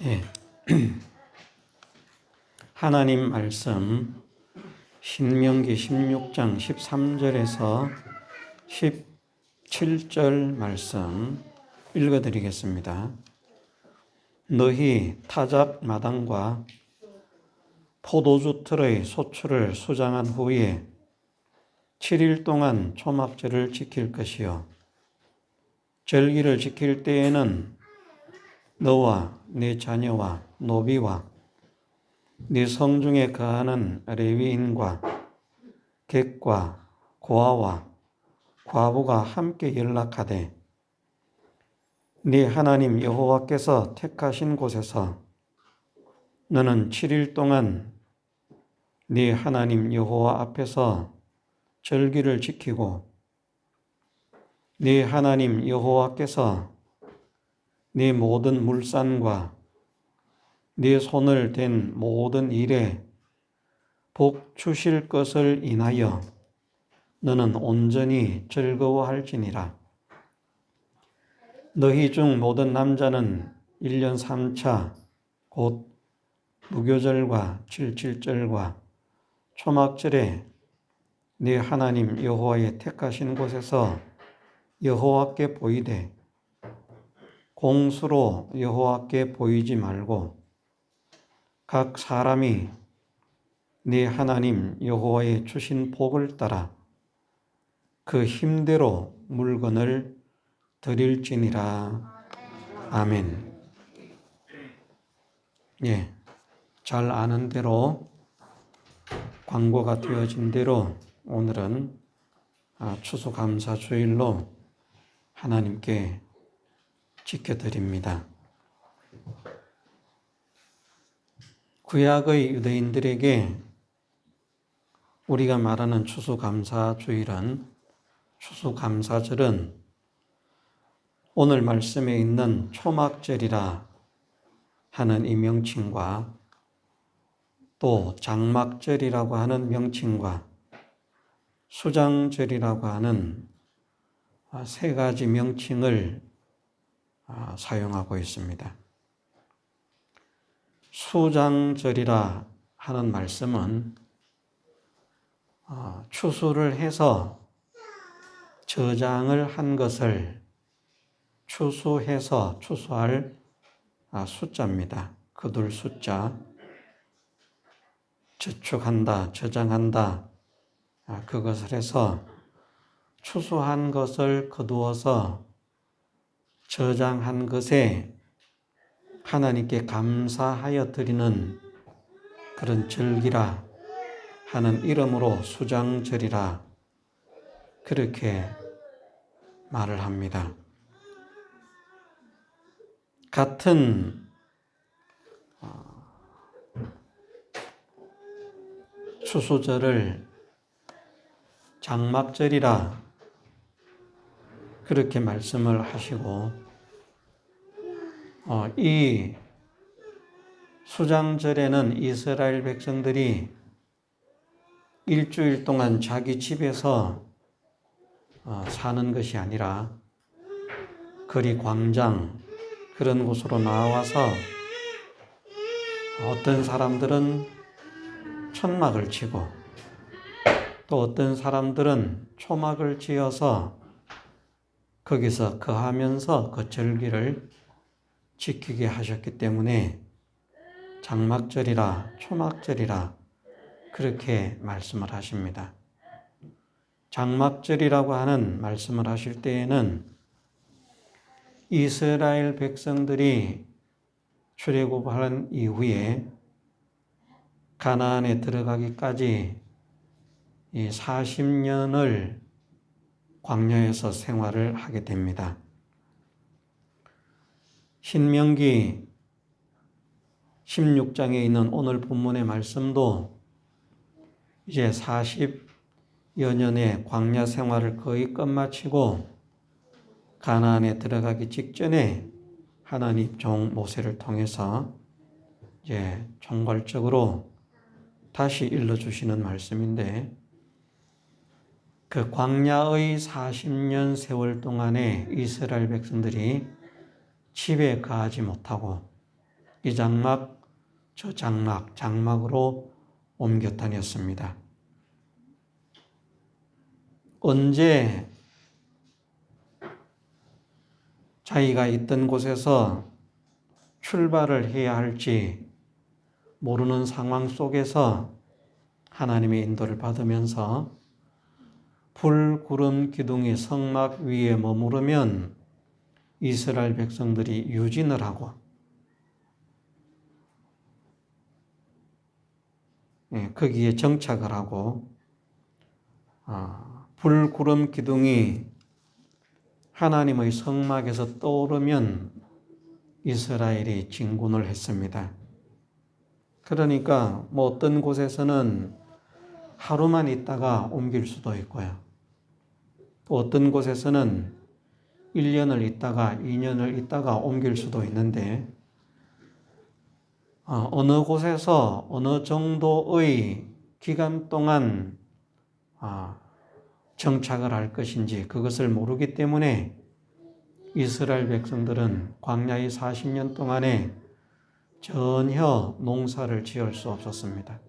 예. 하나님 말씀 신명기 16장 13절에서 17절 말씀 읽어드리겠습니다. 너희 타작 마당과 포도주 틀의 소출을 수장한 후에 7일 동안 초막절을 지킬 것이요 절기를 지킬 때에는 너와 네 자녀와 노비와 네 성중에 거하는 레위인과 객과 고아와 과부가 함께 연락하되 네 하나님 여호와께서 택하신 곳에서 너는 7일 동안 네 하나님 여호와 앞에서 절기를 지키고 네 하나님 여호와께서 네 모든 물산과 네 손을 댄 모든 일에 복 주실 것을 인하여 너는 온전히 즐거워할지니라. 너희 중 모든 남자는 1년 3차 곧 무교절과 77절과 초막절에 네 하나님 여호와의 택하신 곳에서 여호와께 보이되 공수로 여호와께 보이지 말고 각 사람이 네 하나님 여호와의 주신 복을 따라 그 힘대로 물건을 드릴지니라. 아멘. 예, 잘 아는 대로 광고가 되어진 대로 오늘은 추수감사주일로 하나님께 지켜드립니다. 구약의 유대인들에게 우리가 말하는 추수감사주일은 추수감사절은 오늘 말씀에 있는 초막절이라 하는 이 명칭과 또 장막절이라고 하는 명칭과 수장절이라고 하는 세 가지 명칭을 사용하고 있습니다. 수장절이라 하는 말씀은 추수를 해서 저장을 한 것을 추수해서 추수할 숫자입니다. 거둘 숫자, 저축한다, 저장한다, 그것을 해서 추수한 것을 거두어서 저장한 것에 하나님께 감사하여 드리는 그런 절기라 하는 이름으로 수장절이라 그렇게 말을 합니다. 같은 추수절을 장막절이라 그렇게 말씀을 하시고 이 수장절에는 이스라엘 백성들이 일주일 동안 자기 집에서 사는 것이 아니라 거리 광장 그런 곳으로 나와서 어떤 사람들은 천막을 치고 또 어떤 사람들은 초막을 지어서 거기서 거하면서 그 절기를 지키게 하셨기 때문에 장막절이라 초막절이라 그렇게 말씀을 하십니다. 장막절이라고 하는 말씀을 하실 때에는 이스라엘 백성들이 출애굽한 이후에 가나안에 들어가기까지 이 40년을 광야에서 생활을 하게 됩니다. 신명기 16장에 있는 오늘 본문의 말씀도 이제 40여 년의 광야 생활을 거의 끝마치고 가나안에 들어가기 직전에 하나님 종 모세를 통해서 이제 총괄적으로 다시 일러주시는 말씀인데 그 광야의 40년 세월 동안에 이스라엘 백성들이 집에 거하지 못하고 이 장막, 저 장막, 장막으로 옮겨 다녔습니다. 언제 자기가 있던 곳에서 출발을 해야 할지 모르는 상황 속에서 하나님의 인도를 받으면서 불, 구름, 기둥이 성막 위에 머무르면 이스라엘 백성들이 유진을 하고 거기에 정착을 하고 불, 구름, 기둥이 하나님의 성막에서 떠오르면 이스라엘이 진군을 했습니다. 그러니까 뭐 어떤 곳에서는 하루만 있다가 옮길 수도 있고요. 또 어떤 곳에서는 1년을 있다가 2년을 있다가 옮길 수도 있는데 어느 곳에서 어느 정도의 기간 동안 정착을 할 것인지 그것을 모르기 때문에 이스라엘 백성들은 광야의 40년 동안에 전혀 농사를 지을 수 없었습니다.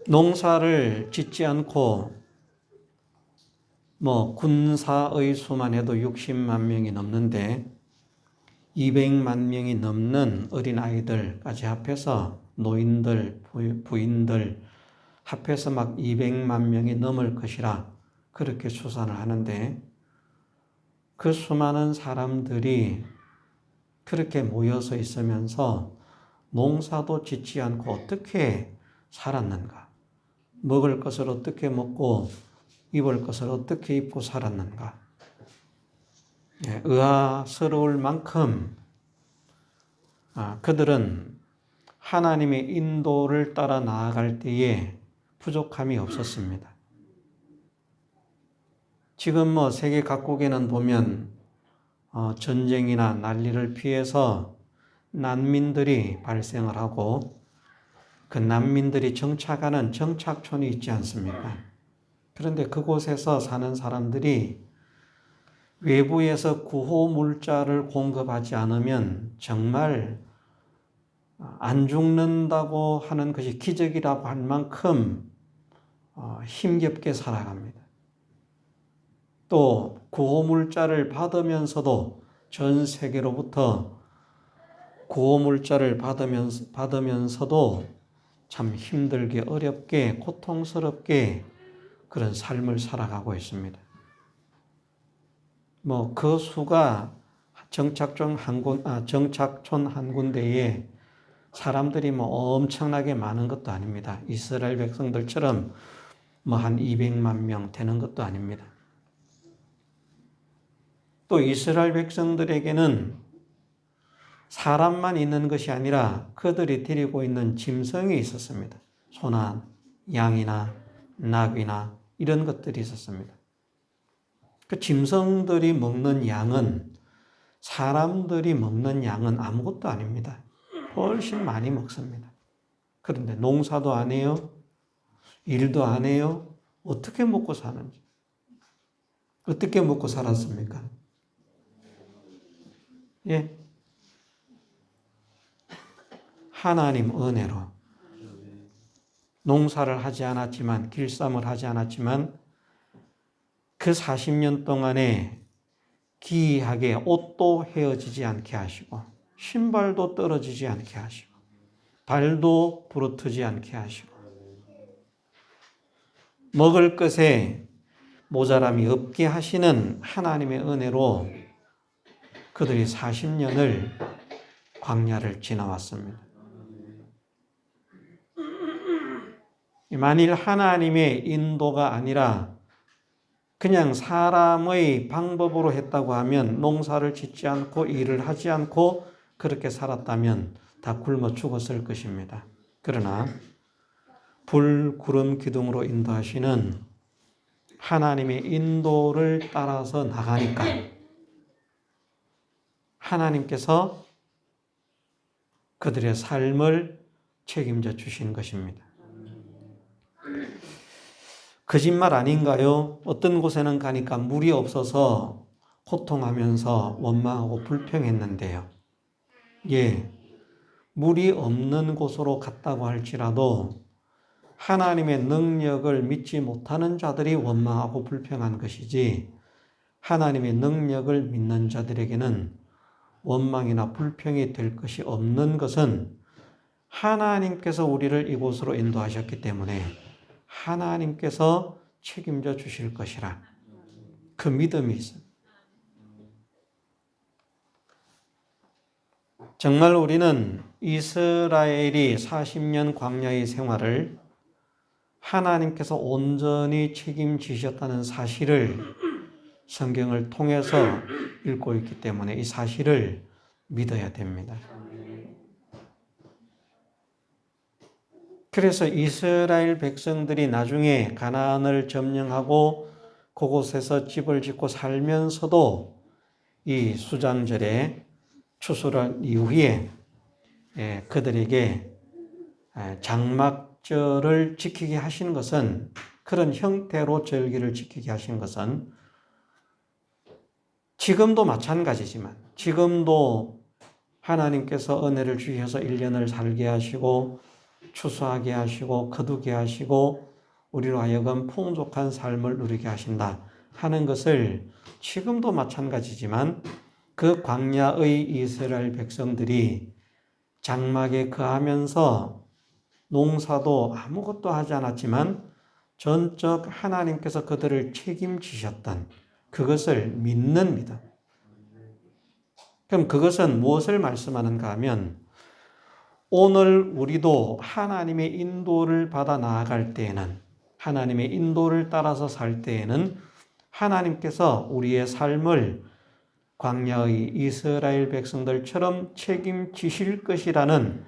농사를 짓지 않고 군사의 수만 해도 60만 명이 넘는데 200만 명이 넘는 어린아이들까지 합해서 노인들, 부인들 합해서 막 200만 명이 넘을 것이라 그렇게 추산을 하는데 그 수많은 사람들이 그렇게 모여서 있으면서 농사도 짓지 않고 어떻게 살았는가? 먹을 것을 어떻게 먹고 입을 것을 어떻게 입고 살았는가? 의아스러울 만큼 그들은 하나님의 인도를 따라 나아갈 때에 부족함이 없었습니다. 지금 세계 각국에는 보면 전쟁이나 난리를 피해서 난민들이 발생을 하고 그 난민들이 정착하는 정착촌이 있지 않습니까? 그런데 그곳에서 사는 사람들이 외부에서 구호물자를 공급하지 않으면 정말 안 죽는다고 하는 것이 기적이라고 할 만큼 힘겹게 살아갑니다. 또 구호물자를 받으면서도 전 세계로부터 구호물자를 받으면서도 참 힘들게 어렵게 고통스럽게 그런 삶을 살아가고 있습니다. 그 수가 정착촌 한 군데에 사람들이 엄청나게 많은 것도 아닙니다. 이스라엘 백성들처럼 한 200만 명 되는 것도 아닙니다. 또 이스라엘 백성들에게는 사람만 있는 것이 아니라 그들이 데리고 있는 짐승이 있었습니다. 소나 양이나 나귀나 이런 것들이 있었습니다. 그 짐승들이 먹는 양은 사람들이 먹는 양은 아무것도 아닙니다. 훨씬 많이 먹습니다. 그런데 농사도 안 해요. 일도 안 해요. 어떻게 먹고 사는지. 어떻게 먹고 살았습니까? 예. 하나님 은혜로 농사를 하지 않았지만 길쌈을 하지 않았지만 그 40년 동안에 기이하게 옷도 헤어지지 않게 하시고 신발도 떨어지지 않게 하시고 발도 부러뜨지 않게 하시고 먹을 것에 모자람이 없게 하시는 하나님의 은혜로 그들이 40년을 광야를 지나왔습니다. 만일 하나님의 인도가 아니라 그냥 사람의 방법으로 했다고 하면 농사를 짓지 않고 일을 하지 않고 그렇게 살았다면 다 굶어 죽었을 것입니다. 그러나 불, 구름, 기둥으로 인도하시는 하나님의 인도를 따라서 나가니까 하나님께서 그들의 삶을 책임져 주신 것입니다. 거짓말 아닌가요? 어떤 곳에는 가니까 물이 없어서 고통하면서 원망하고 불평했는데요. 예, 물이 없는 곳으로 갔다고 할지라도 하나님의 능력을 믿지 못하는 자들이 원망하고 불평한 것이지 하나님의 능력을 믿는 자들에게는 원망이나 불평이 될 것이 없는 것은 하나님께서 우리를 이곳으로 인도하셨기 때문에 하나님께서 책임져 주실 것이라 그 믿음이 있어요. 정말 우리는 이스라엘이 40년 광야의 생활을 하나님께서 온전히 책임지셨다는 사실을 성경을 통해서 읽고 있기 때문에 이 사실을 믿어야 됩니다. 그래서 이스라엘 백성들이 나중에 가나안을 점령하고 그곳에서 집을 짓고 살면서도 이 수장절에 추수를 이후에 그들에게 장막절을 지키게 하신 것은 그런 형태로 절기를 지키게 하신 것은 지금도 마찬가지지만 지금도 하나님께서 은혜를 주셔서 1년을 살게 하시고 추수하게 하시고 거두게 하시고 우리로 하여금 풍족한 삶을 누리게 하신다 하는 것을 지금도 마찬가지지만 그 광야의 이스라엘 백성들이 장막에 거하면서 농사도 아무것도 하지 않았지만 전적 하나님께서 그들을 책임지셨던 그것을 믿는 믿음. 그럼 그것은 무엇을 말씀하는가 하면 오늘 우리도 하나님의 인도를 받아 나아갈 때에는 하나님의 인도를 따라서 살 때에는 하나님께서 우리의 삶을 광야의 이스라엘 백성들처럼 책임지실 것이라는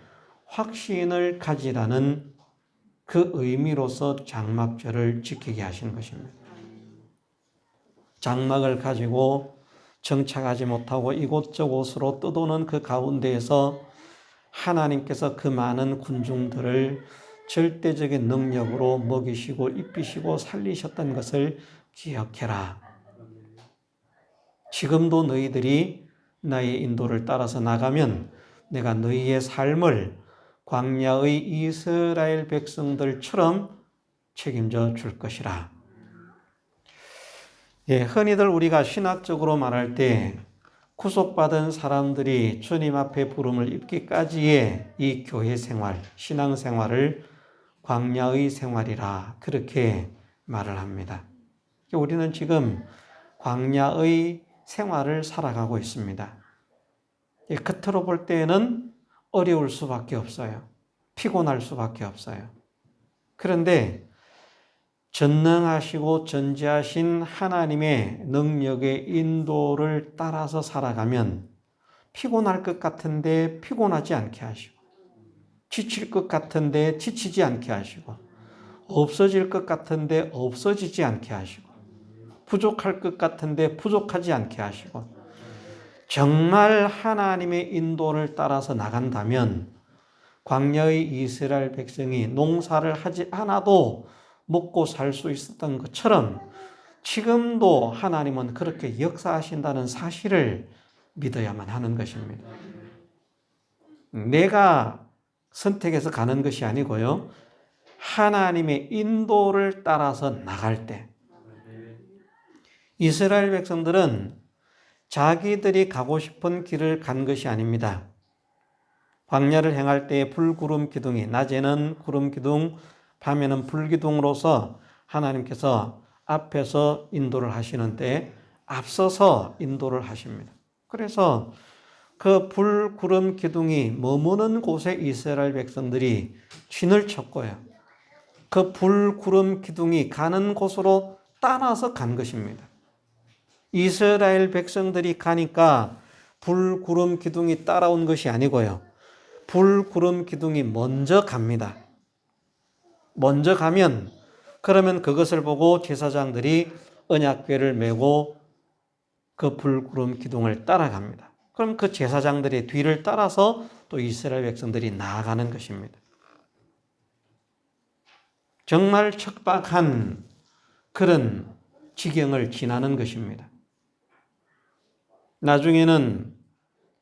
확신을 가지라는 그 의미로서 장막절을 지키게 하신 것입니다. 장막을 가지고 정착하지 못하고 이곳저곳으로 떠도는 그 가운데에서 하나님께서 그 많은 군중들을 절대적인 능력으로 먹이시고 입히시고 살리셨던 것을 기억해라. 지금도 너희들이 나의 인도를 따라서 나가면 내가 너희의 삶을 광야의 이스라엘 백성들처럼 책임져 줄 것이라. 흔히들 우리가 신학적으로 말할 때 구속받은 사람들이 주님 앞에 부름을 입기까지의 이 교회 생활, 신앙 생활을 광야의 생활이라 그렇게 말을 합니다. 우리는 지금 광야의 생활을 살아가고 있습니다. 겉으로 볼 때에는 어려울 수밖에 없어요. 피곤할 수밖에 없어요. 그런데 전능하시고 전지하신 하나님의 능력의 인도를 따라서 살아가면 피곤할 것 같은데 피곤하지 않게 하시고 지칠 것 같은데 지치지 않게 하시고 없어질 것 같은데 없어지지 않게 하시고 부족할 것 같은데 부족하지 않게 하시고 정말 하나님의 인도를 따라서 나간다면 광야의 이스라엘 백성이 농사를 하지 않아도 먹고 살 수 있었던 것처럼 지금도 하나님은 그렇게 역사하신다는 사실을 믿어야만 하는 것입니다. 내가 선택해서 가는 것이 아니고요. 하나님의 인도를 따라서 나갈 때 이스라엘 백성들은 자기들이 가고 싶은 길을 간 것이 아닙니다. 광야를 행할 때에 불구름 기둥이 낮에는 구름 기둥, 밤에는 불기둥으로서 하나님께서 앞에서 인도를 하시는데 앞서서 인도를 하십니다. 그래서 그 불구름 기둥이 머무는 곳에 이스라엘 백성들이 진을 쳤고요. 그 불구름 기둥이 가는 곳으로 따라서 간 것입니다. 이스라엘 백성들이 가니까 불구름 기둥이 따라온 것이 아니고요. 불구름 기둥이 먼저 갑니다. 먼저 가면 그러면 그것을 보고 제사장들이 언약궤를 메고 그 불구름 기둥을 따라갑니다. 그럼 그 제사장들의 뒤를 따라서 또 이스라엘 백성들이 나아가는 것입니다. 정말 척박한 그런 지경을 지나는 것입니다. 나중에는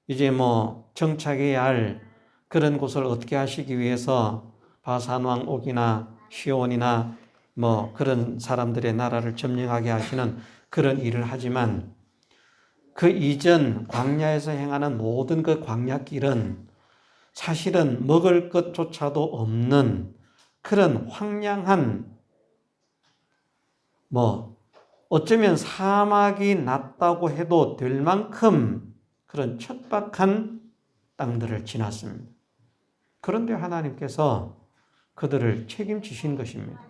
이제 뭐 정착해야 할 그런 곳을 어떻게 하시기 위해서 바산왕 옥이나 시온이나 뭐 그런 사람들의 나라를 점령하게 하시는 그런 일을 하지만 그 이전 광야에서 행하는 모든 그 광야길은 사실은 먹을 것조차도 없는 그런 황량한 뭐 어쩌면 사막이 났다고 해도 될 만큼 그런 척박한 땅들을 지났습니다. 그런데 하나님께서 그들을 책임지신 것입니다.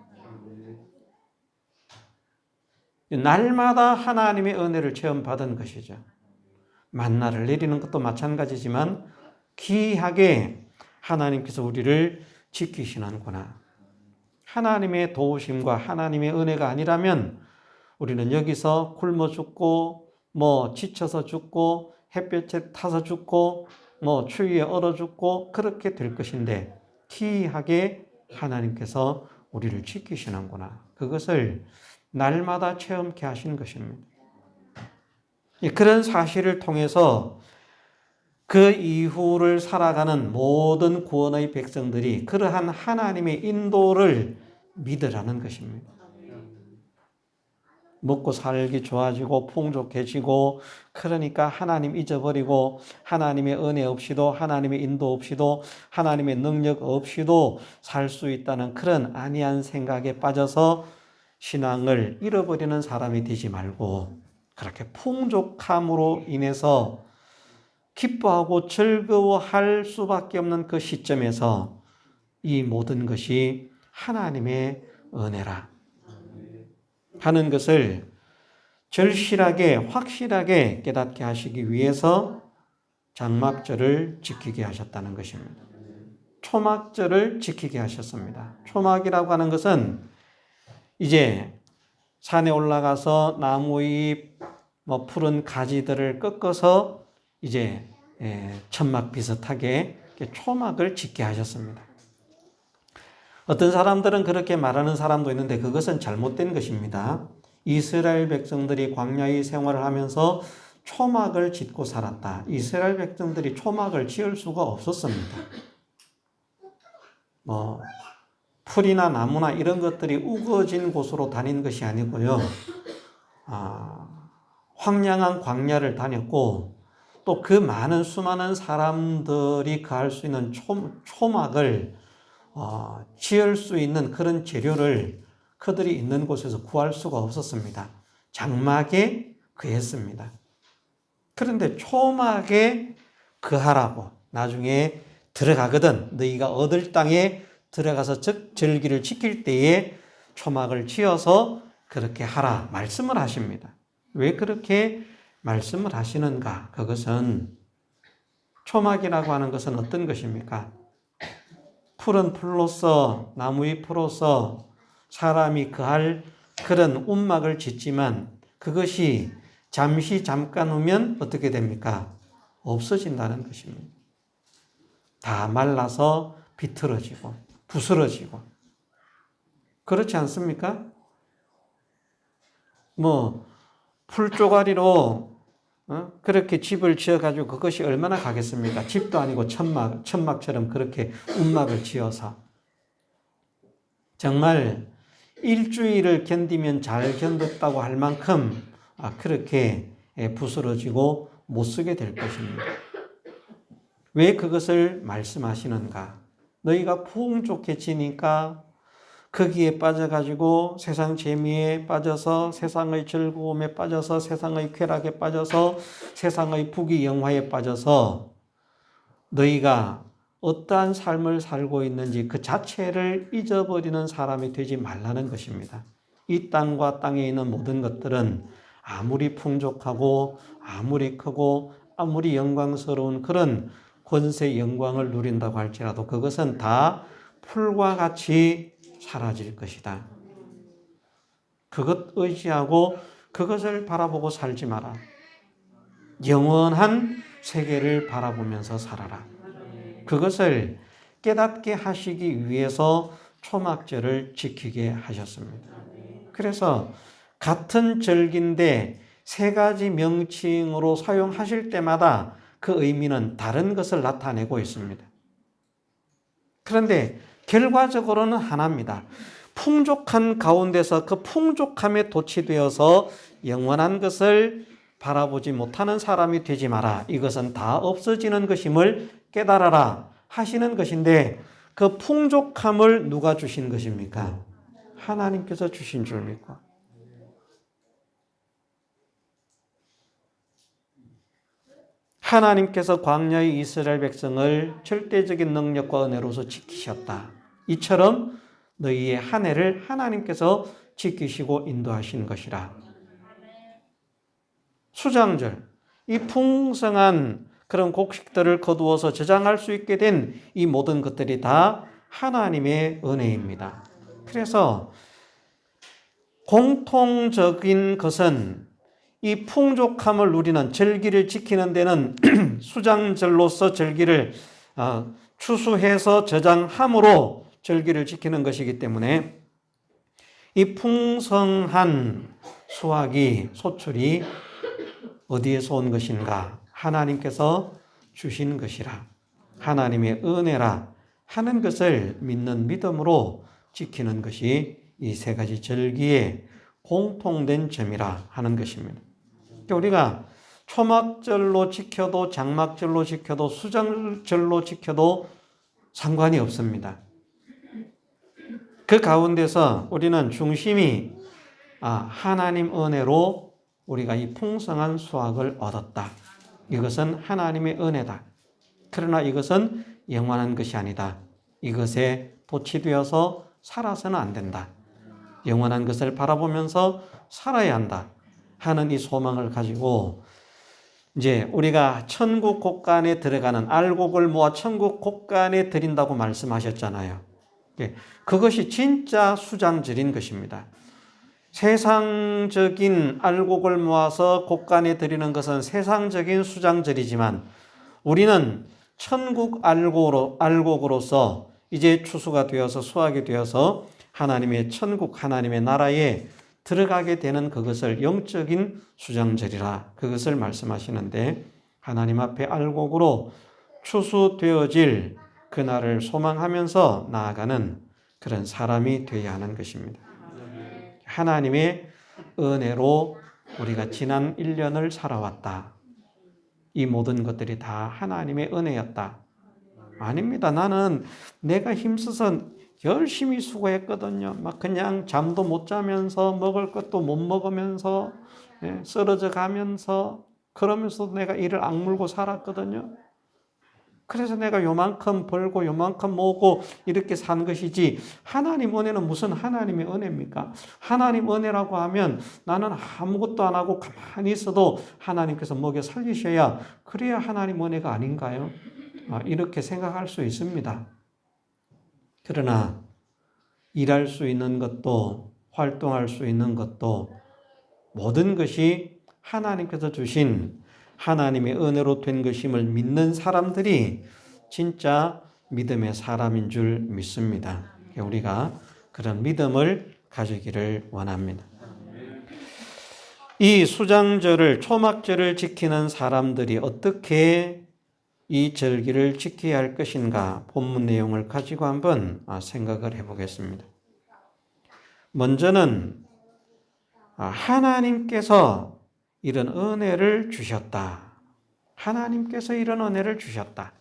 날마다 하나님의 은혜를 체험받은 것이죠. 만나를 내리는 것도 마찬가지지만 기이하게 하나님께서 우리를 지키시는구나. 하나님의 도우심과 하나님의 은혜가 아니라면 우리는 여기서 굶어 죽고 뭐 지쳐서 죽고 햇볕에 타서 죽고 뭐 추위에 얼어 죽고 그렇게 될 것인데 기이하게 하나님께서 우리를 지키시는구나. 그것을 날마다 체험케 하신 것입니다. 그런 사실을 통해서 그 이후를 살아가는 모든 구원의 백성들이 그러한 하나님의 인도를 믿으라는 것입니다. 먹고 살기 좋아지고 풍족해지고 그러니까 하나님 잊어버리고 하나님의 은혜 없이도 하나님의 인도 없이도 하나님의 능력 없이도 살 수 있다는 그런 안이한 생각에 빠져서 신앙을 잃어버리는 사람이 되지 말고 그렇게 풍족함으로 인해서 기뻐하고 즐거워할 수밖에 없는 그 시점에서 이 모든 것이 하나님의 은혜라 하는 것을 절실하게 확실하게 깨닫게 하시기 위해서 장막절을 지키게 하셨다는 것입니다. 초막절을 지키게 하셨습니다. 초막이라고 하는 것은 이제 산에 올라가서 나무잎, 뭐 푸른 가지들을 꺾어서 이제 천막 비슷하게 초막을 짓게 하셨습니다. 어떤 사람들은 그렇게 말하는 사람도 있는데 그것은 잘못된 것입니다. 이스라엘 백성들이 광야의 생활을 하면서 초막을 짓고 살았다. 이스라엘 백성들이 초막을 지을 수가 없었습니다. 뭐 풀이나 나무나 이런 것들이 우거진 곳으로 다닌 것이 아니고요. 황량한 광야를 다녔고 또 그 많은 수많은 사람들이 거할 수 있는 초막을 지을 수 있는 그런 재료를 그들이 있는 곳에서 구할 수가 없었습니다. 장막에 거했습니다. 그런데 초막에 거하라고 나중에 들어가거든 너희가 얻을 땅에 들어가서 절기를 지킬 때에 초막을 지어서 그렇게 하라 말씀을 하십니다. 왜 그렇게 말씀을 하시는가? 그것은 초막이라고 하는 것은 어떤 것입니까? 푸른 풀로서 나무의 풀로서 사람이 거할 그런 움막을 짓지만 그것이 잠깐 후면 어떻게 됩니까? 없어진다는 것입니다. 다 말라서 비틀어지고 부스러지고 그렇지 않습니까? 뭐 풀조가리로 그렇게 집을 지어가지고 그것이 얼마나 가겠습니까? 집도 아니고 천막처럼 그렇게 움막을 지어서 정말 일주일을 견디면 잘 견뎠다고 할 만큼 그렇게 부스러지고 못 쓰게 될 것입니다. 왜 그것을 말씀하시는가? 너희가 풍족해지니까 거기에 빠져가지고 세상 재미에 빠져서 세상의 즐거움에 빠져서 세상의 쾌락에 빠져서 세상의 부귀영화에 빠져서 너희가 어떠한 삶을 살고 있는지 그 자체를 잊어버리는 사람이 되지 말라는 것입니다. 이 땅과 땅에 있는 모든 것들은 아무리 풍족하고 아무리 크고 아무리 영광스러운 그런 권세 영광을 누린다고 할지라도 그것은 다 풀과 같이 사라질 것이다. 그것 의지하고 그것을 바라보고 살지 마라. 영원한 세계를 바라보면서 살아라. 그것을 깨닫게 하시기 위해서 초막절을 지키게 하셨습니다. 그래서 같은 절기인데 세 가지 명칭으로 사용하실 때마다 그 의미는 다른 것을 나타내고 있습니다. 그런데 결과적으로는 하나입니다. 풍족한 가운데서 그 풍족함에 도취되어서 영원한 것을 바라보지 못하는 사람이 되지 마라. 이것은 다 없어지는 것임을 깨달아라 하시는 것인데 그 풍족함을 누가 주신 것입니까? 하나님께서 주신 줄 믿고. 하나님께서 광야의 이스라엘 백성을 절대적인 능력과 은혜로서 지키셨다. 이처럼 너희의 한 해를 하나님께서 지키시고 인도하신 것이라. 수장절, 이 풍성한 그런 곡식들을 거두어서 저장할 수 있게 된 이 모든 것들이 다 하나님의 은혜입니다. 그래서 공통적인 것은 이 풍족함을 누리는 절기를 지키는 데는 수장절로서 절기를 추수해서 저장함으로 절기를 지키는 것이기 때문에 이 풍성한 수확이 소출이 어디에서 온 것인가? 하나님께서 주신 것이라, 하나님의 은혜라 하는 것을 믿는 믿음으로 지키는 것이 이 세 가지 절기의 공통된 점이라 하는 것입니다. 우리가 초막절로 지켜도 장막절로 지켜도 수장절로 지켜도 상관이 없습니다. 그 가운데서 우리는 중심이 하나님 은혜로 우리가 이 풍성한 수확을 얻었다. 이것은 하나님의 은혜다. 그러나 이것은 영원한 것이 아니다. 이것에 도취되어서 살아서는 안 된다. 영원한 것을 바라보면서 살아야 한다 하는 이 소망을 가지고 이제 우리가 천국 곳간에 들어가는 알곡을 모아 천국 곳간에 드린다고 말씀하셨잖아요. 그것이 진짜 수장절인 것입니다. 세상적인 알곡을 모아서 곳간에 드리는 것은 세상적인 수장절이지만 우리는 천국 알곡으로서 이제 추수가 되어서 수확이 되어서 하나님의 천국, 하나님의 나라에 들어가게 되는 그것을 영적인 수장절이라 그것을 말씀하시는데 하나님 앞에 알곡으로 추수되어질 그날을 소망하면서 나아가는 그런 사람이 되어야 하는 것입니다. 하나님의 은혜로 우리가 지난 1년을 살아왔다. 이 모든 것들이 다 하나님의 은혜였다. 아닙니다. 나는 내가 힘써서 열심히 수고했거든요. 막 그냥 잠도 못 자면서 먹을 것도 못 먹으면서 쓰러져 가면서 그러면서도 내가 이를 악물고 살았거든요. 그래서 내가 요만큼 벌고 요만큼 모으고 이렇게 산 것이지 하나님 은혜는 무슨 하나님의 은혜입니까? 하나님 은혜라고 하면 나는 아무것도 안 하고 가만히 있어도 하나님께서 먹여 살리셔야 그래야 하나님 은혜가 아닌가요? 이렇게 생각할 수 있습니다. 그러나 일할 수 있는 것도 활동할 수 있는 것도 모든 것이 하나님께서 주신 하나님의 은혜로 된 것임을 믿는 사람들이 진짜 믿음의 사람인 줄 믿습니다. 우리가 그런 믿음을 가지기를 원합니다. 이 수장절을 초막절을 지키는 사람들이 어떻게 이 절기를 지켜야 할 것인가 본문 내용을 가지고 한번 생각을 해보겠습니다. 먼저는 하나님께서 이런 은혜를 주셨다. 하나님께서 이런 은혜를 주셨다.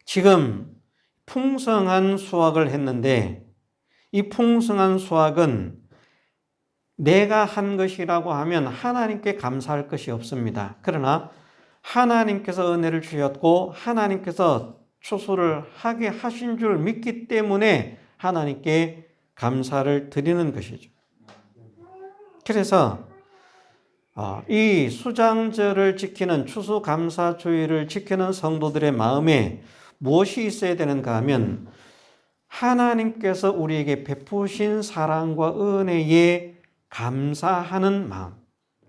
지금 풍성한 수확을 했는데 이 풍성한 수확은 내가 한 것이라고 하면 하나님께 감사할 것이 없습니다. 그러나 하나님께서 은혜를 주셨고 하나님께서 추수를 하게 하신 줄 믿기 때문에 하나님께 감사를 드리는 것이죠. 그래서 이 수장절을 지키는 추수감사주의를 지키는 성도들의 마음에 무엇이 있어야 되는가 하면 하나님께서 우리에게 베푸신 사랑과 은혜에 감사하는 마음,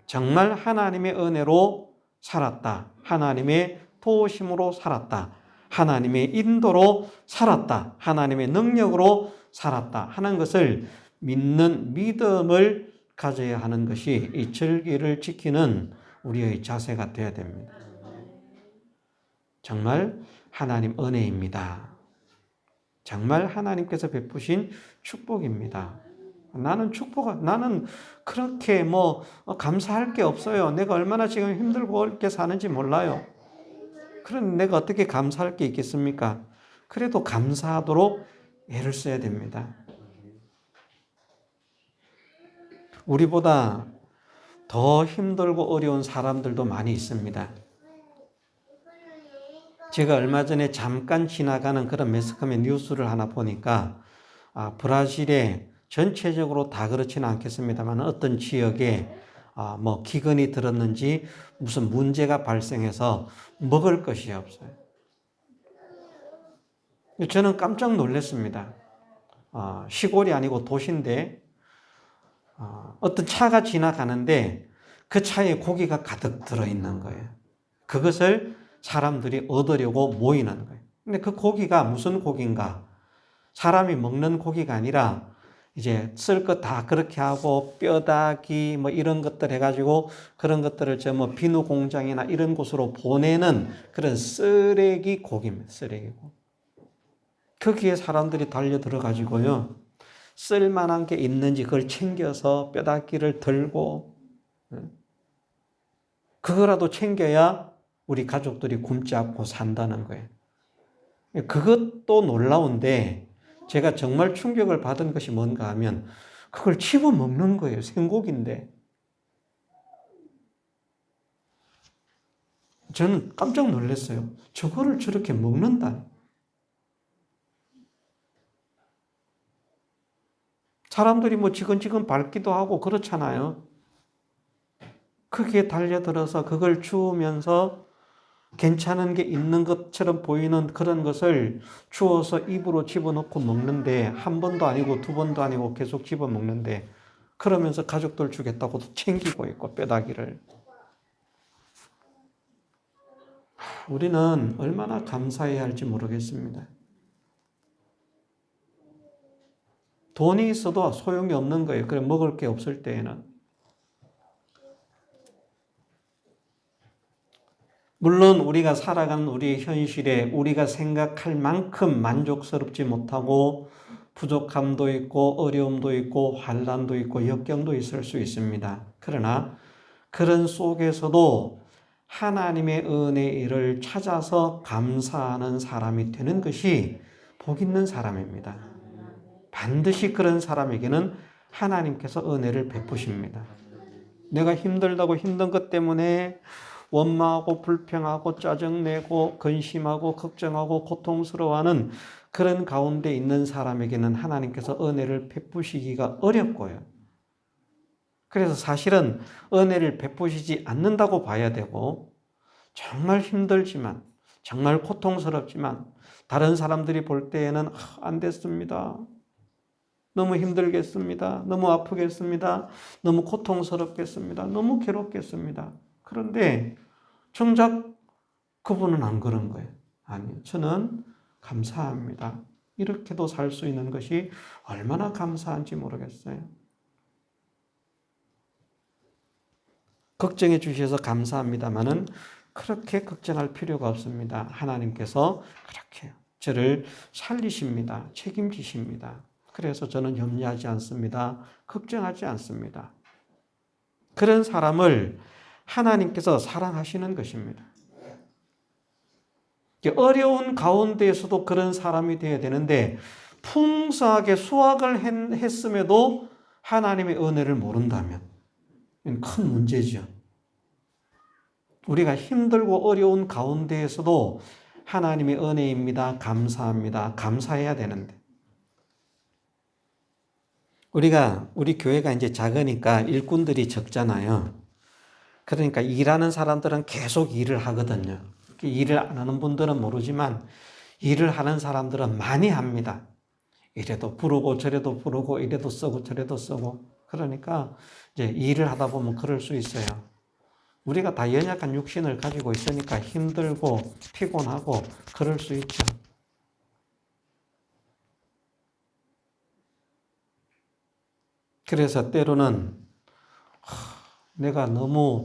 정말 하나님의 은혜로 살았다. 하나님의 도우심으로 살았다. 하나님의 인도로 살았다. 하나님의 능력으로 살았다 하는 것을 믿는 믿음을 가져야 하는 것이 이 절기를 지키는 우리의 자세가 되어야 됩니다. 정말 하나님 은혜입니다. 정말 하나님께서 베푸신 축복입니다. 나는 그렇게 감사할 게 없어요. 내가 얼마나 지금 힘들고 어렵게 사는지 몰라요. 그럼 내가 어떻게 감사할 게 있겠습니까? 그래도 감사하도록 애를 써야 됩니다. 우리보다 더 힘들고 어려운 사람들도 많이 있습니다. 제가 얼마 전에 잠깐 지나가는 그런 매스컴의 뉴스를 하나 보니까 브라질에 전체적으로 다 그렇지는 않겠습니다만 어떤 지역에 기근이 들었는지 무슨 문제가 발생해서 먹을 것이 없어요. 저는 깜짝 놀랐습니다. 시골이 아니고 도시인데 어떤 차가 지나가는데 그 차에 고기가 가득 들어있는 거예요. 그것을 사람들이 얻으려고 모이는 거예요. 근데 그 고기가 무슨 고기인가? 사람이 먹는 고기가 아니라 이제 쓸 것 다 그렇게 하고 뼈다귀 이런 것들 해가지고 그런 것들을 비누 공장이나 이런 곳으로 보내는 그런 쓰레기 고기입니다. 쓰레기 고기. 거기에 사람들이 달려 들어가지고요. 쓸만한 게 있는지 그걸 챙겨서 뼈다귀를 들고 그거라도 챙겨야 우리 가족들이 굶지 않고 산다는 거예요. 그것도 놀라운데 제가 정말 충격을 받은 것이 뭔가 하면 그걸 집어 먹는 거예요. 생고기인데. 저는 깜짝 놀랐어요. 저거를 저렇게 먹는다. 사람들이 지근지근 밟기도 하고 그렇잖아요. 거기에 달려들어서 그걸 주우면서 괜찮은 게 있는 것처럼 보이는 그런 것을 주워서 입으로 집어넣고 먹는데 한 번도 아니고 두 번도 아니고 계속 집어먹는데 그러면서 가족들 주겠다고 챙기고 있고 뼈다귀를. 우리는 얼마나 감사해야 할지 모르겠습니다. 돈이 있어도 소용이 없는 거예요. 그래 먹을 게 없을 때에는. 물론 우리가 살아가는 우리의 현실에 우리가 생각할 만큼 만족스럽지 못하고 부족함도 있고 어려움도 있고 환난도 있고 역경도 있을 수 있습니다. 그러나 그런 속에서도 하나님의 은혜의 일을 찾아서 감사하는 사람이 되는 것이 복 있는 사람입니다. 반드시 그런 사람에게는 하나님께서 은혜를 베푸십니다. 내가 힘들다고 힘든 것 때문에 원망하고 불평하고 짜증내고 근심하고 걱정하고 고통스러워하는 그런 가운데 있는 사람에게는 하나님께서 은혜를 베푸시기가 어렵고요. 그래서 사실은 은혜를 베푸시지 않는다고 봐야 되고 정말 힘들지만 정말 고통스럽지만 다른 사람들이 볼 때에는 안 됐습니다. 너무 힘들겠습니다. 너무 아프겠습니다. 너무 고통스럽겠습니다. 너무 괴롭겠습니다. 그런데 정작 그분은 안 그런 거예요. 아니, 저는 감사합니다. 이렇게도 살 수 있는 것이 얼마나 감사한지 모르겠어요. 걱정해 주셔서 감사합니다만은 그렇게 걱정할 필요가 없습니다. 하나님께서 그렇게 저를 살리십니다. 책임지십니다. 그래서 저는 염려하지 않습니다. 걱정하지 않습니다. 그런 사람을 하나님께서 사랑하시는 것입니다. 어려운 가운데에서도 그런 사람이 되어야 되는데 풍성하게 수확을 했음에도 하나님의 은혜를 모른다면 큰 문제죠. 우리가 힘들고 어려운 가운데에서도 하나님의 은혜입니다. 감사합니다. 감사해야 되는데 우리 교회가 이제 작으니까 일꾼들이 적잖아요. 그러니까 일하는 사람들은 계속 일을 하거든요. 일을 안 하는 분들은 모르지만 일을 하는 사람들은 많이 합니다. 이래도 부르고 저래도 부르고 이래도 쓰고 저래도 쓰고 그러니까 이제 일을 하다 보면 그럴 수 있어요. 우리가 다 연약한 육신을 가지고 있으니까 힘들고 피곤하고 그럴 수 있죠. 그래서 때로는 내가 너무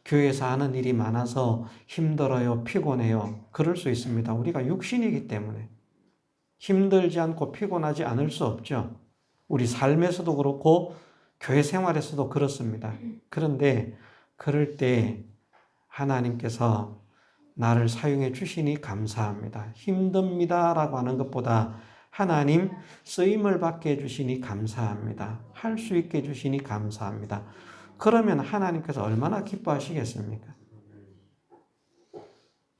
교회에서 하는 일이 많아서 힘들어요, 피곤해요. 그럴 수 있습니다. 우리가 육신이기 때문에 힘들지 않고 피곤하지 않을 수 없죠. 우리 삶에서도 그렇고 교회 생활에서도 그렇습니다. 그런데 그럴 때 하나님께서 나를 사용해 주시니 감사합니다. 힘듭니다라고 하는 것보다 하나님 쓰임을 받게 해주시니 감사합니다. 할 수 있게 해주시니 감사합니다. 그러면 하나님께서 얼마나 기뻐하시겠습니까?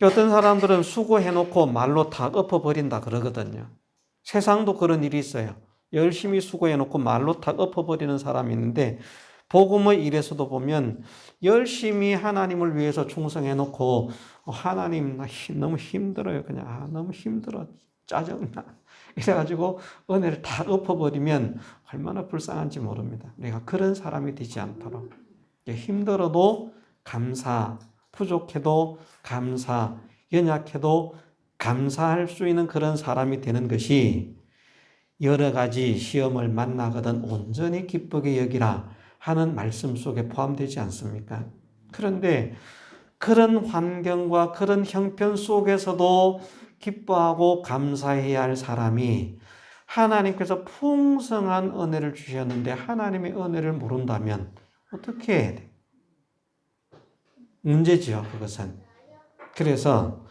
어떤 사람들은 수고해놓고 말로 다 엎어버린다 그러거든요. 세상도 그런 일이 있어요. 열심히 수고해놓고 말로 다 엎어버리는 사람이 있는데 복음의 일에서도 보면 열심히 하나님을 위해서 충성해놓고 하나님 나 너무 힘들어요. 그냥 너무 힘들어. 짜증나. 이래가지고 은혜를 다 엎어버리면 얼마나 불쌍한지 모릅니다. 내가 그런 사람이 되지 않도록 힘들어도 감사, 부족해도 감사, 연약해도 감사할 수 있는 그런 사람이 되는 것이 여러 가지 시험을 만나거든 온전히 기쁘게 여기라 하는 말씀 속에 포함되지 않습니까? 그런데 그런 환경과 그런 형편 속에서도 기뻐하고 감사해야 할 사람이 하나님께서 풍성한 은혜를 주셨는데 하나님의 은혜를 모른다면 어떻게 해야 돼? 문제죠, 그것은. 그래서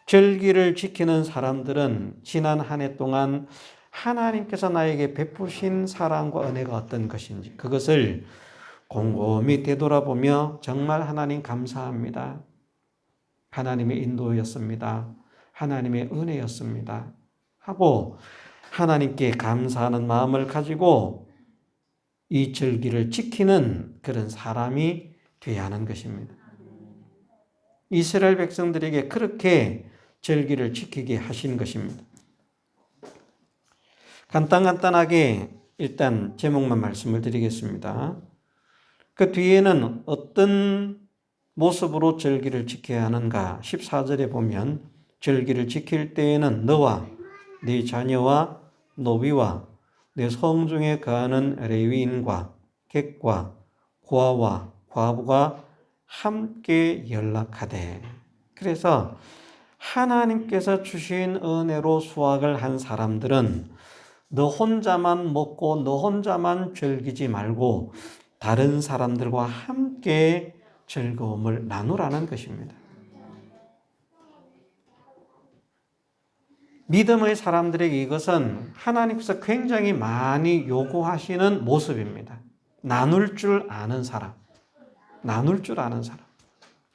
절기를 지키는 사람들은 지난 한 해 동안 하나님께서 나에게 베푸신 사랑과 은혜가 어떤 것인지 그것을 곰곰이 되돌아보며 정말 하나님 감사합니다. 하나님의 인도였습니다. 하나님의 은혜였습니다. 하고 하나님께 감사하는 마음을 가지고 이 절기를 지키는 그런 사람이 되어야 하는 것입니다. 이스라엘 백성들에게 그렇게 절기를 지키게 하신 것입니다. 간단하게 일단 제목만 말씀을 드리겠습니다. 그 뒤에는 어떤 모습으로 절기를 지켜야 하는가? 14절에 보면 절기를 지킬 때에는 너와 네 자녀와 노비와 내 성중에 거하는 레위인과 객과 고아와 과부가 함께 연락하되. 그래서 하나님께서 주신 은혜로 수확을 한 사람들은 너 혼자만 먹고 너 혼자만 즐기지 말고 다른 사람들과 함께 즐거움을 나누라는 것입니다. 믿음의 사람들에게 이것은 하나님께서 굉장히 많이 요구하시는 모습입니다. 나눌 줄 아는 사람. 나눌 줄 아는 사람.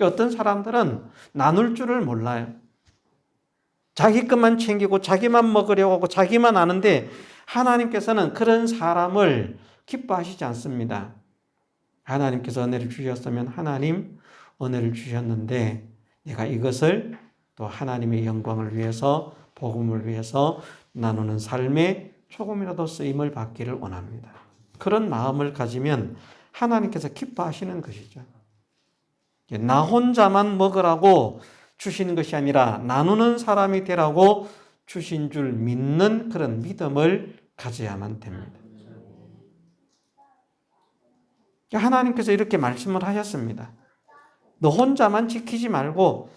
어떤 사람들은 나눌 줄을 몰라요. 자기 것만 챙기고 자기만 먹으려고 하고 자기만 아는데 하나님께서는 그런 사람을 기뻐하시지 않습니다. 하나님께서 은혜를 주셨으면 하나님 은혜를 주셨는데 내가 이것을 또 하나님의 영광을 위해서 복음을 위해서 나누는 삶에 조금이라도 쓰임을 받기를 원합니다. 그런 마음을 가지면 하나님께서 기뻐하시는 것이죠. 나 혼자만 먹으라고 주신 것이 아니라 나누는 사람이 되라고 주신 줄 믿는 그런 믿음을 가져야만 됩니다. 하나님께서 이렇게 말씀을 하셨습니다. 너 혼자만 지키지 말고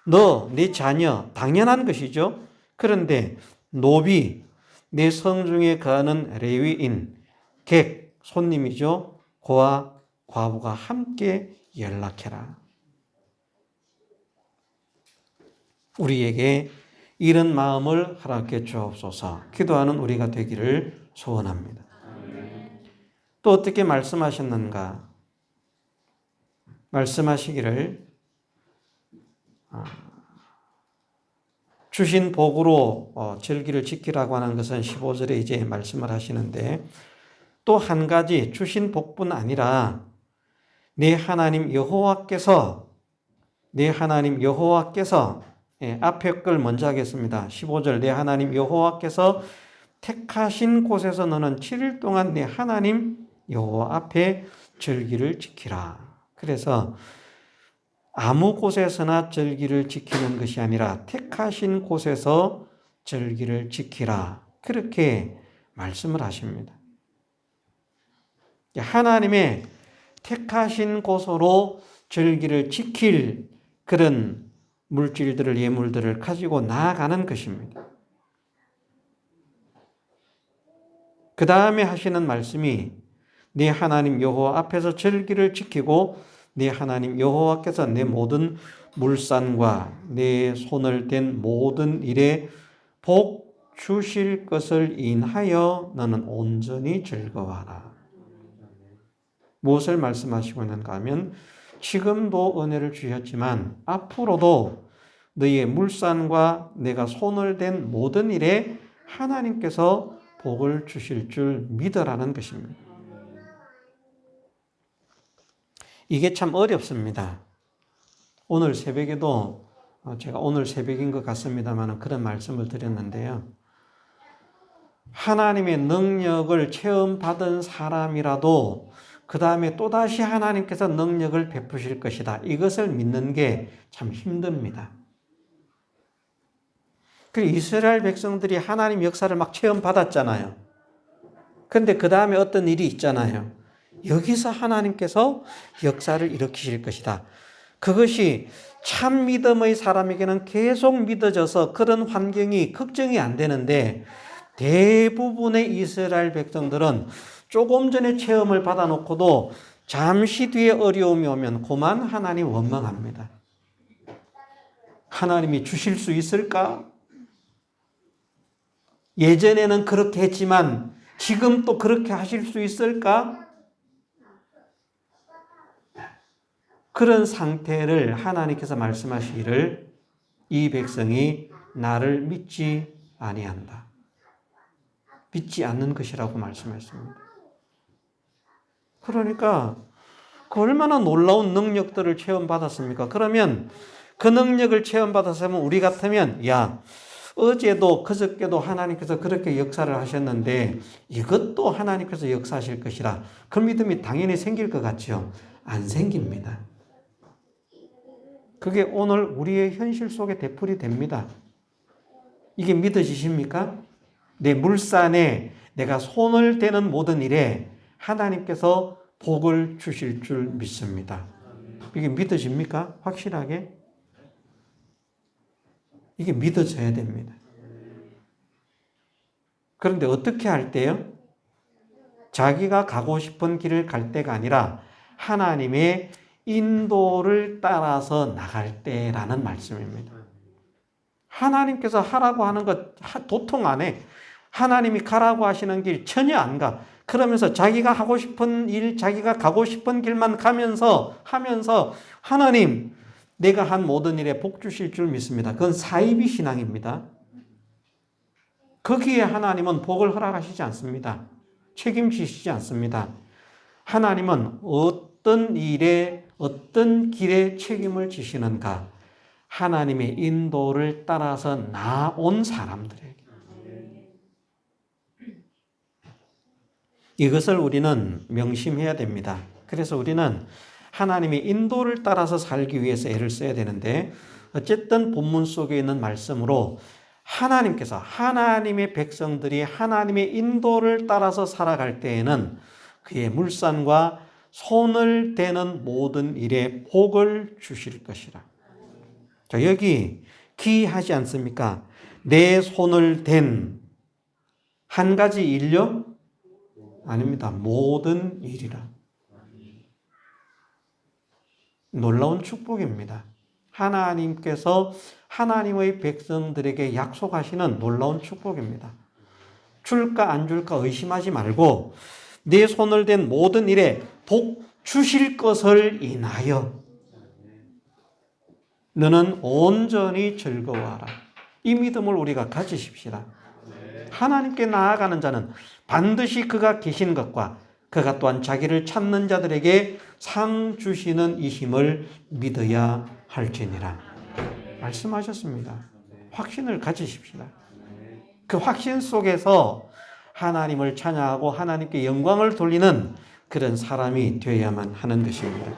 너, 네 자녀, 당연한 것이죠. 그런데 노비, 내 성중에 거하는 레위인, 객, 손님이죠. 고아, 과부가 함께 연락해라. 우리에게 이런 마음을 허락해 주옵소서. 기도하는 우리가 되기를 소원합니다. 또 어떻게 말씀하셨는가? 말씀하시기를 주신 복으로 절기를 지키라고 하는 것은 15절에 이제 말씀을 하시는데 또 한 가지 주신 복뿐 아니라 내 하나님 여호와께서 앞에 걸 먼저 하겠습니다. 15절 내 하나님 여호와께서 택하신 곳에서 너는 7일 동안 내 하나님 여호와 앞에 절기를 지키라. 그래서 아무 곳에서나 절기를 지키는 것이 아니라 택하신 곳에서 절기를 지키라. 그렇게 말씀을 하십니다. 하나님의 택하신 곳으로 절기를 지킬 그런 물질들을, 예물들을 가지고 나아가는 것입니다. 그 다음에 하시는 말씀이 네 하나님 여호와 앞에서 절기를 지키고 네 하나님 여호와께서 내 모든 물산과 내 손을 댄 모든 일에 복 주실 것을 인하여 너는 온전히 즐거워하라. 무엇을 말씀하시고 있는가 하면 지금도 은혜를 주셨지만 앞으로도 너희의 물산과 내가 손을 댄 모든 일에 하나님께서 복을 주실 줄 믿으라는 것입니다. 이게 참 어렵습니다. 오늘 새벽에도 제가 오늘 새벽인 것 같습니다만 그런 말씀을 드렸는데요. 하나님의 능력을 체험받은 사람이라도 그 다음에 또다시 하나님께서 능력을 베푸실 것이다. 이것을 믿는 게 참 힘듭니다. 이스라엘 백성들이 하나님 역사를 막 체험받았잖아요. 그런데 그 다음에 어떤 일이 있잖아요. 여기서 하나님께서 역사를 일으키실 것이다. 그것이 참 믿음의 사람에게는 계속 믿어져서 그런 환경이 걱정이 안 되는데 대부분의 이스라엘 백성들은 조금 전에 체험을 받아놓고도 잠시 뒤에 어려움이 오면 그만 하나님 원망합니다. 하나님이 주실 수 있을까? 예전에는 그렇게 했지만 지금 또 그렇게 하실 수 있을까? 그런 상태를 하나님께서 말씀하시기를 이 백성이 나를 믿지 아니한다. 믿지 않는 것이라고 말씀했습니다. 그러니까 그 얼마나 놀라운 능력들을 체험받았습니까? 그러면 그 능력을 체험받았으면 우리 같으면 야 어제도 그저께도 하나님께서 그렇게 역사를 하셨는데 이것도 하나님께서 역사하실 것이라 그 믿음이 당연히 생길 것 같죠? 안 생깁니다. 그게 오늘 우리의 현실 속에 되풀이 됩니다. 이게 믿어지십니까? 내 물산에 내가 손을 대는 모든 일에 하나님께서 복을 주실 줄 믿습니다. 이게 믿어집니까? 확실하게? 이게 믿어져야 됩니다. 그런데 어떻게 할 때요? 자기가 가고 싶은 길을 갈 때가 아니라 하나님의 인도를 따라서 나갈 때라는 말씀입니다. 하나님께서 하라고 하는 것 도통 안 해. 하나님이 가라고 하시는 길 전혀 안 가. 그러면서 자기가 하고 싶은 일, 자기가 가고 싶은 길만 하면서 하나님 내가 한 모든 일에 복 주실 줄 믿습니다. 그건 사이비 신앙입니다. 거기에 하나님은 복을 허락하시지 않습니다. 책임지시지 않습니다. 하나님은 어떤 일에 어떤 길에 책임을 지시는가? 하나님의 인도를 따라서 나온 사람들에게. 이것을 우리는 명심해야 됩니다. 그래서 우리는 하나님의 인도를 따라서 살기 위해서 애를 써야 되는데 어쨌든 본문 속에 있는 말씀으로 하나님께서 하나님의 백성들이 하나님의 인도를 따라서 살아갈 때에는 그의 물산과 손을 대는 모든 일에 복을 주실 것이라. 자, 여기 기이하지 않습니까? 내 손을 댄 한 가지 일요? 아닙니다. 모든 일이라. 놀라운 축복입니다. 하나님께서 하나님의 백성들에게 약속하시는 놀라운 축복입니다. 줄까 안 줄까 의심하지 말고 내 손을 댄 모든 일에 복 주실 것을 인하여 너는 온전히 즐거워하라. 이 믿음을 우리가 가지십시다. 하나님께 나아가는 자는 반드시 그가 계신 것과 그가 또한 자기를 찾는 자들에게 상 주시는 이 힘을 믿어야 할지니라. 말씀하셨습니다. 확신을 가지십시다. 그 확신 속에서 하나님을 찬양하고 하나님께 영광을 돌리는 그런 사람이 되어야만 하는 것입니다.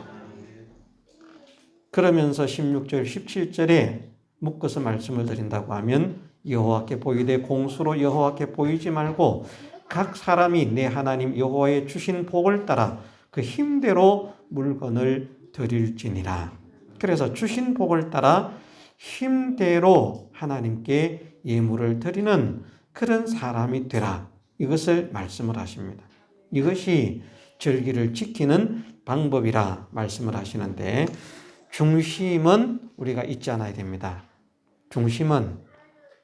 그러면서 16절, 17절에 묶어서 말씀을 드린다고 하면 여호와께 보이되 공수로 여호와께 보이지 말고 각 사람이 내 하나님 여호와의 주신 복을 따라 그 힘대로 물건을 드릴지니라. 그래서 주신 복을 따라 힘대로 하나님께 예물을 드리는 그런 사람이 되라. 이것을 말씀을 하십니다. 이것이 절기를 지키는 방법이라 말씀을 하시는데, 중심은 우리가 잊지 않아야 됩니다. 중심은,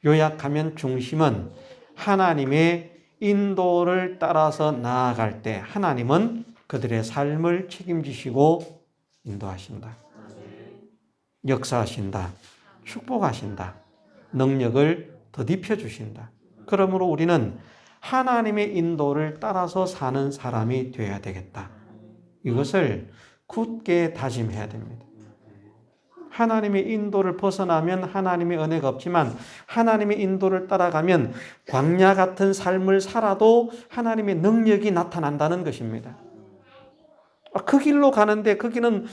요약하면 중심은 하나님의 인도를 따라서 나아갈 때 하나님은 그들의 삶을 책임지시고 인도하신다. 역사하신다. 축복하신다. 능력을 더딥혀 주신다. 그러므로 우리는 하나님의 인도를 따라서 사는 사람이 되어야 되겠다. 이것을 굳게 다짐해야 됩니다. 하나님의 인도를 벗어나면 하나님의 은혜가 없지만 하나님의 인도를 따라가면 광야 같은 삶을 살아도 하나님의 능력이 나타난다는 것입니다. 그 길로 가는데 거기는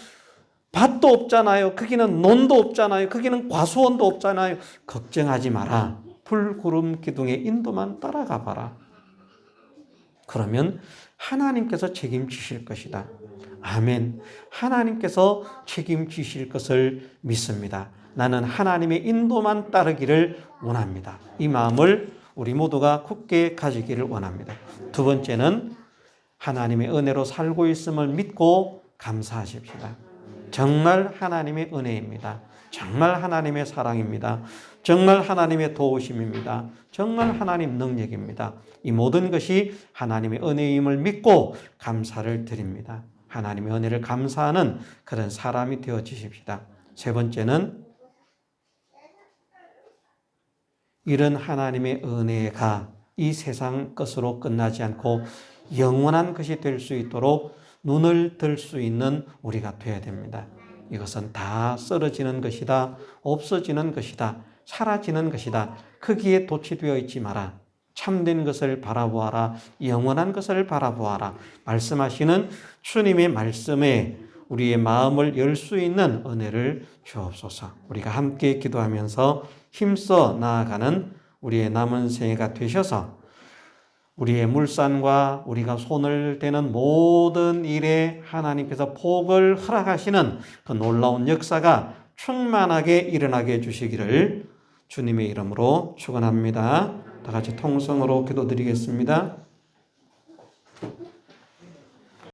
밭도 없잖아요. 거기는 논도 없잖아요. 거기는 과수원도 없잖아요. 걱정하지 마라. 불, 구름, 기둥의 인도만 따라가 봐라. 그러면 하나님께서 책임지실 것이다. 아멘. 하나님께서 책임지실 것을 믿습니다. 나는 하나님의 인도만 따르기를 원합니다. 이 마음을 우리 모두가 굳게 가지기를 원합니다. 두 번째는 하나님의 은혜로 살고 있음을 믿고 감사하십시다. 정말 하나님의 은혜입니다. 정말 하나님의 사랑입니다. 정말 하나님의 도우심입니다. 정말 하나님 능력입니다. 이 모든 것이 하나님의 은혜임을 믿고 감사를 드립니다. 하나님의 은혜를 감사하는 그런 사람이 되어지십시다. 세 번째는 이런 하나님의 은혜가 이 세상 것으로 끝나지 않고 영원한 것이 될 수 있도록 눈을 들 수 있는 우리가 되어야 됩니다. 이것은 다 쓰러지는 것이다. 없어지는 것이다. 사라지는 것이다. 거기에 도취되어 있지 마라. 참된 것을 바라보아라. 영원한 것을 바라보아라. 말씀하시는 주님의 말씀에 우리의 마음을 열 수 있는 은혜를 주옵소서. 우리가 함께 기도하면서 힘써 나아가는 우리의 남은 생애가 되셔서 우리의 물산과 우리가 손을 대는 모든 일에 하나님께서 복을 허락하시는 그 놀라운 역사가 충만하게 일어나게 해주시기를 주님의 이름으로 축원합니다. 다 같이 통성으로 기도드리겠습니다.